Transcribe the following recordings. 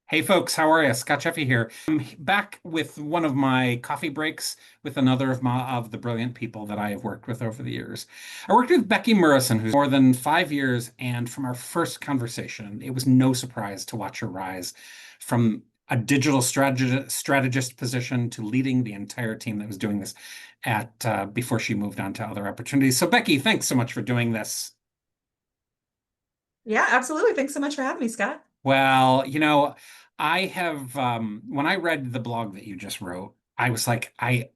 Hey folks, how are you? Scott Jeffy here. I'm back with one of my coffee breaks with another of the brilliant people that I have worked with over the years. I worked with Becki Murison, who's more than 5 years, and from our first conversation, it was no surprise to watch her rise from a digital strategist position to leading the entire team that was doing this at before she moved on to other opportunities. So Becki, thanks so much for doing this. Yeah, absolutely. Thanks so much for having me, Scott. Well, I have when I read the blog that you just wrote, I was like, I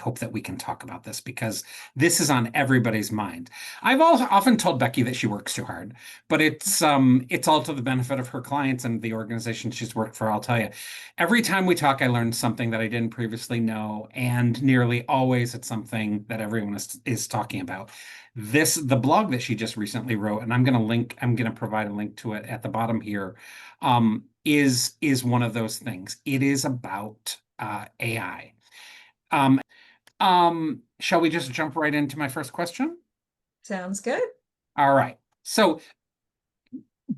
hope that we can talk about this because this is on everybody's mind. I've also often told Becki that she works too hard, but it's all to the benefit of her clients and the organization she's worked for. I'll tell you, every time we talk, I learned something that I didn't previously know, and nearly always it's something that everyone is talking about. The blog that she just recently wrote, and I'm gonna provide a link to it at the bottom here, is one of those things. It is about AI. Shall we just jump right into my first question? Sounds good. All right. So,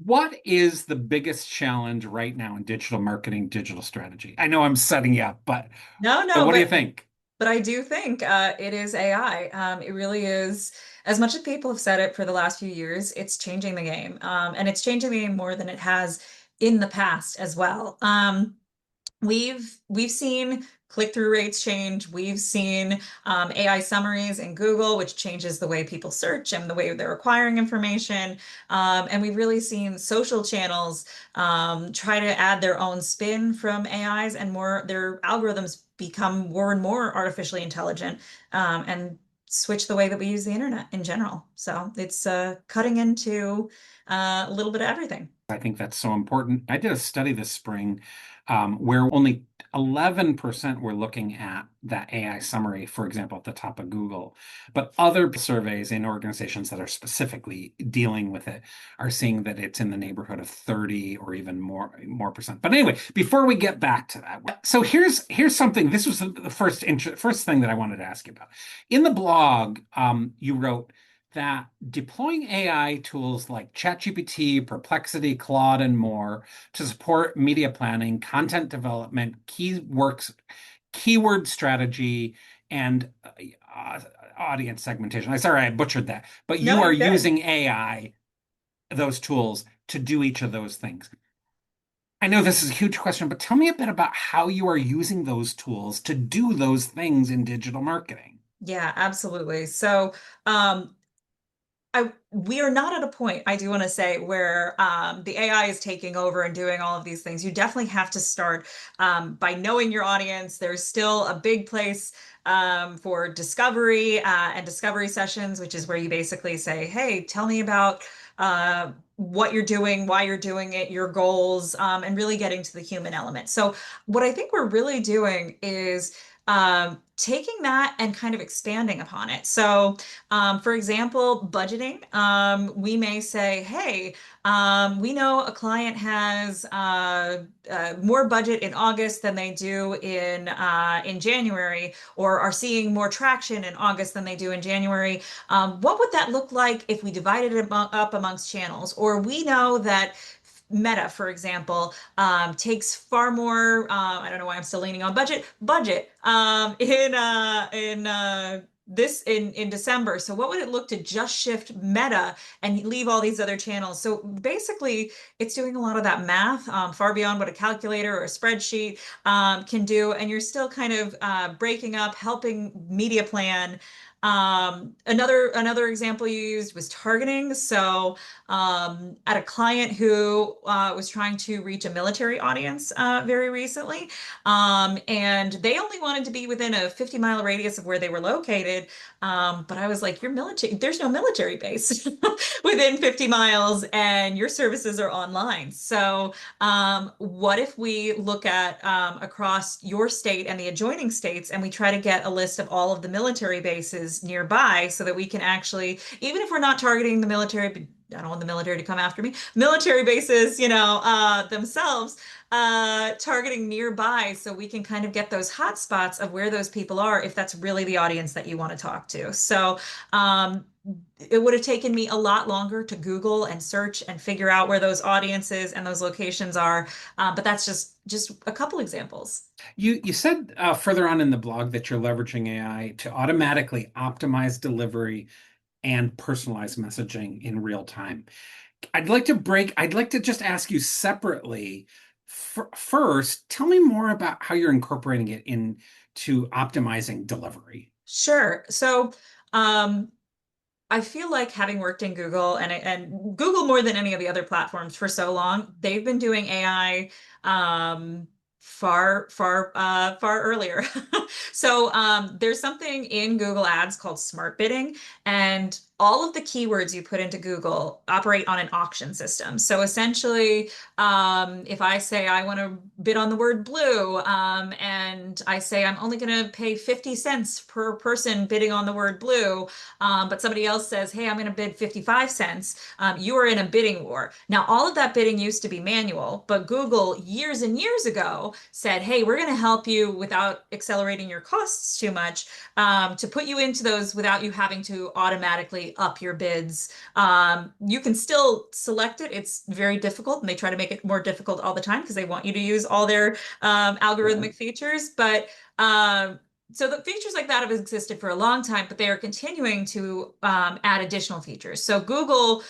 what is the biggest challenge right now in digital marketing, digital strategy? I know I'm setting you up, but No, so no, what do you but think? but I do think it is AI. It really is. As much as people have said it for the last few years, it's changing the game, and it's changing the game more than it has in the past as well. We've seen click-through rates change. We've seen AI summaries in Google, which changes the way people search and the way they're acquiring information. And we've really seen social channels try to add their own spin from AIs and more their algorithms become more and more artificially intelligent and switch the way that we use the internet in general. So it's cutting into a little bit of everything. I think that's so important. I did a study this spring where only 11% were looking at that AI summary, for example, at the top of Google. But other surveys in organizations that are specifically dealing with it are seeing that it's in the neighborhood of 30 or even more percent. But anyway, before we get back to that, so here's something. This was the first thing that I wanted to ask you about. In the blog, you wrote that deploying AI tools like ChatGPT, Perplexity, Claude, and more to support media planning, content development, keyword strategy, and audience segmentation. I'm sorry, I butchered that. But No, you are you're good. using AI, those tools, to do each of those things. I know this is a huge question, but tell me a bit about how you are using those tools to do those things in digital marketing. Yeah, absolutely. So, we are not at a point, I do want to say, where the AI is taking over and doing all of these things. You definitely have to start by knowing your audience. There's still a big place for discovery and discovery sessions, which is where you basically say, hey, tell me about what you're doing, why you're doing it, your goals, and really getting to the human element. So, what I think we're really doing is taking that and kind of expanding upon it. So, for example, budgeting. We may say, hey, we know a client has more budget in August than they do in January, or are seeing more traction in August than they do in January. What would that look like if we divided it up amongst channels? Or we know that Meta, for example, takes far more. I don't know why I'm still leaning on budget in this in December. So what would it look to just shift Meta and leave all these other channels? So basically, it's doing a lot of that math far beyond what a calculator or a spreadsheet can do, and you're still kind of breaking up, helping media plan. Another example you used was targeting. So at a client who was trying to reach a military audience very recently. And they only wanted to be within a 50-mile radius of where they were located. But I was like, you're military, there's no military base within 50 miles, and your services are online. So, what if we look at across your state and the adjoining states, and we try to get a list of all of the military bases nearby so that we can actually, even if we're not targeting the military, I don't want the military to come after me. Military bases, themselves, targeting nearby so we can kind of get those hot spots of where those people are if that's really the audience that you want to talk to. So it would have taken me a lot longer to Google and search and figure out where those audiences and those locations are. But that's just a couple examples. You said further on in the blog that you're leveraging AI to automatically optimize delivery and personalize messaging in real time. I'd like to just ask you separately. First, tell me more about how you're incorporating it into optimizing delivery. Sure. So, um, I feel like having worked in Google and Google more than any of the other platforms for so long, they've been doing AI far earlier. So there's something in Google Ads called smart bidding, and all of the keywords you put into Google operate on an auction system. So essentially, if I say I want to bid on the word blue, and I say I'm only going to pay 50 cents per person bidding on the word blue, but somebody else says, hey, I'm going to bid 55 cents, you are in a bidding war. Now, all of that bidding used to be manual, but Google years and years ago said, hey, we're going to help you without accelerating your costs too much, to put you into those without you having to automatically up your bids. You can still select it. It's very difficult, and they try to make it more difficult all the time because they want you to use all their Sure. algorithmic features. But so the features like that have existed for a long time, but they are continuing to add additional features. So Google,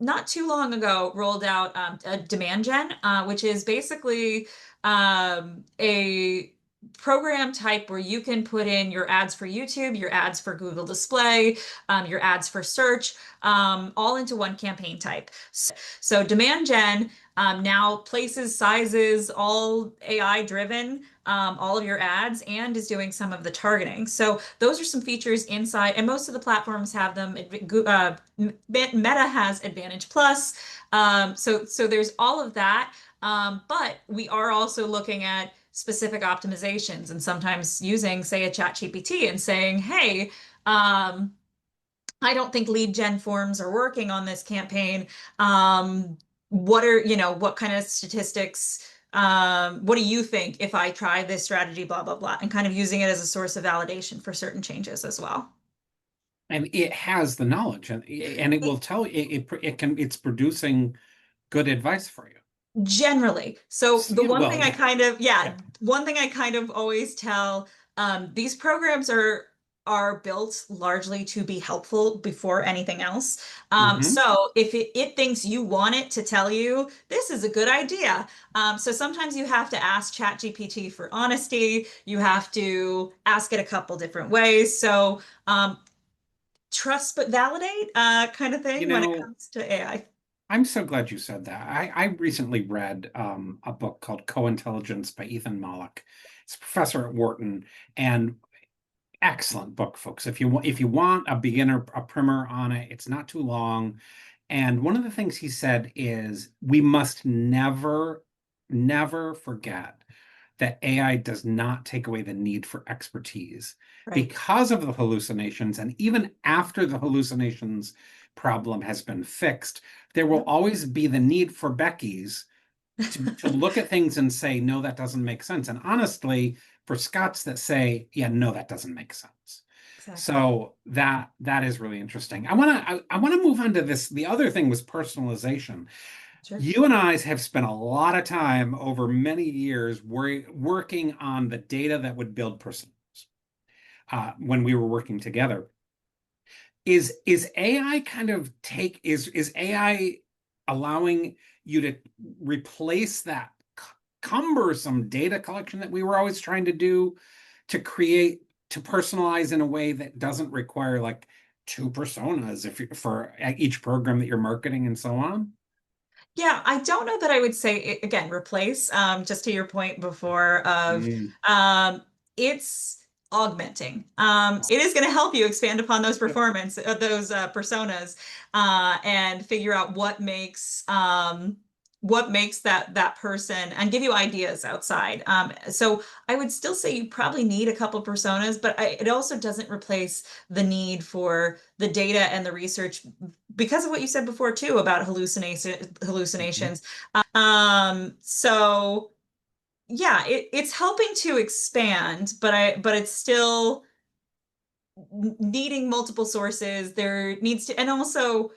not too long ago, rolled out a demand gen, which is basically a program type where you can put in your ads for YouTube, your ads for Google Display, your ads for search, all into one campaign type. So demand gen now places sizes, all AI driven, all of your ads, and is doing some of the targeting. So those are some features inside, and most of the platforms have them. Meta has Advantage Plus. So there's all of that. But we are also looking at specific optimizations and sometimes using, say, a chat GPT and saying, hey, I don't think lead gen forms are working on this campaign. What are, what kind of statistics, what do you think if I try this strategy, blah, blah, blah, and kind of using it as a source of validation for certain changes as well. And it has the knowledge, and it will tell you it's producing good advice for you. Generally. So the Yeah, one well, thing I yeah, kind of, yeah. yeah, one thing I kind of always tell, these programs are built largely to be helpful before anything else. Hmm. So if it thinks you want it to tell you this is a good idea, so sometimes you have to ask ChatGPT for honesty. You have to ask it a couple different ways. So trust but validate, kind of You thing when it know, comes to AI. I'm so glad you said that. I recently read a book called Co-Intelligence by Ethan Mollick. It's a professor at Wharton, and excellent book, folks. If you want a primer on it, it's not too long. And one of the things he said is we must never forget that AI does not take away the need for expertise Right. because of the hallucinations. And even after the hallucinations problem has been fixed, there will Yep. always be the need for Becky's to look at things and say, no, that doesn't make sense. And honestly, for Scots that say, yeah, no, that doesn't make sense. Exactly. So that is really interesting. I want to move on to this. The other thing was personalization. Sure. You and I have spent a lot of time over many years working on the data that would build personas when we were working together. Is AI kind of is AI allowing you to replace that cumbersome data collection that we were always trying to do to create to personalize in a way that doesn't require like two personas if you, for each program that you're marketing and so on? Yeah, I don't know that I would say it, again, replace, just to your point before of Mm. it's augmenting. It is going to help you expand upon those performance, those personas, and figure out what makes that person and give you ideas outside. So I would still say you probably need a couple personas, but it also doesn't replace the need for the data and the research because of what you said before too about Mhm. hallucinations. So yeah, it's helping to expand, but it's still needing multiple sources. There needs to, and also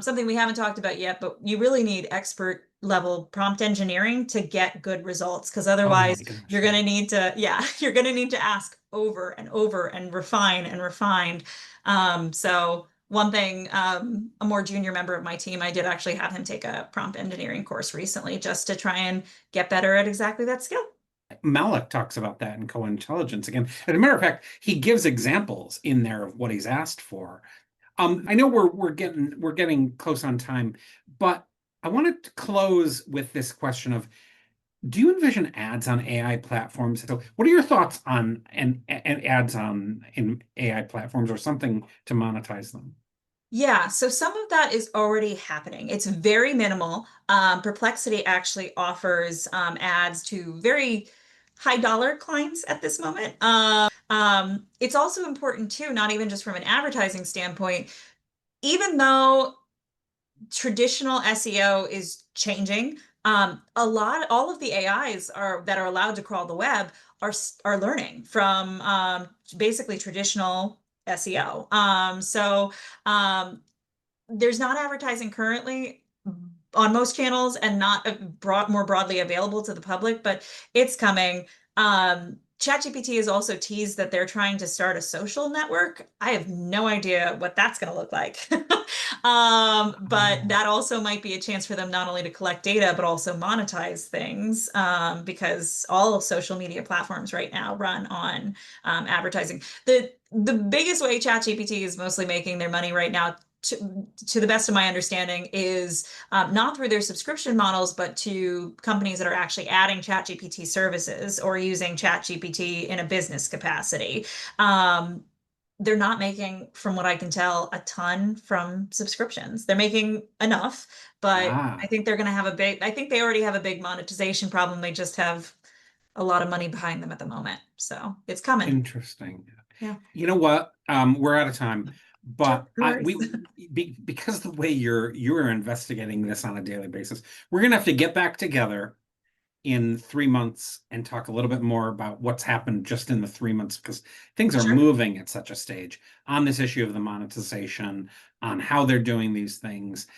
something we haven't talked about yet, but you really need expert level prompt engineering to get good results, because Oh otherwise my gosh, you're going yeah. to need to, yeah, you're going to need to ask over and over and refine and refine. So one thing, a more junior member of my team, I did actually have him take a prompt engineering course recently just to try and get better at exactly that skill. Malik talks about that in co-intelligence again. As a matter of fact, he gives examples in there of what he's asked for. I know we're getting close on time, but I wanted to close with this question of, do you envision ads on AI platforms? So what are your thoughts on and ads on in AI platforms or something to monetize them? Yeah, so some of that is already happening. It's very minimal. Perplexity actually offers ads to very high dollar clients at this moment. It's also important too, not even just from an advertising standpoint, even though traditional SEO is changing. All of the AIs are that are allowed to crawl the web are learning from basically traditional SEO. There's not advertising currently on most channels and not more broadly available to the public, but it's coming. ChatGPT has also teased that they're trying to start a social network. I have no idea what that's going to look like. But Oh, that also might be a chance for them not only to collect data, but also monetize things, because all of social media platforms right now run on advertising. The biggest way ChatGPT is mostly making their money right now, to the best of my understanding, is not through their subscription models, but to companies that are actually adding ChatGPT services or using ChatGPT in a business capacity. Um, they're not making, from what I can tell, a ton from subscriptions. They're making enough, but I ah, think they're going to have I think they already have a big monetization problem. They just have a lot of money behind them at the moment. So it's coming. interesting. Yeah. You know what? We're out of time, Sure. but No worries. because the way you're investigating this on a daily basis, we're gonna have to get back together in 3 months and talk a little bit more about what's happened just in the 3 months, because things are Sure. moving at such a stage on this issue of the monetization, on how they're doing these things.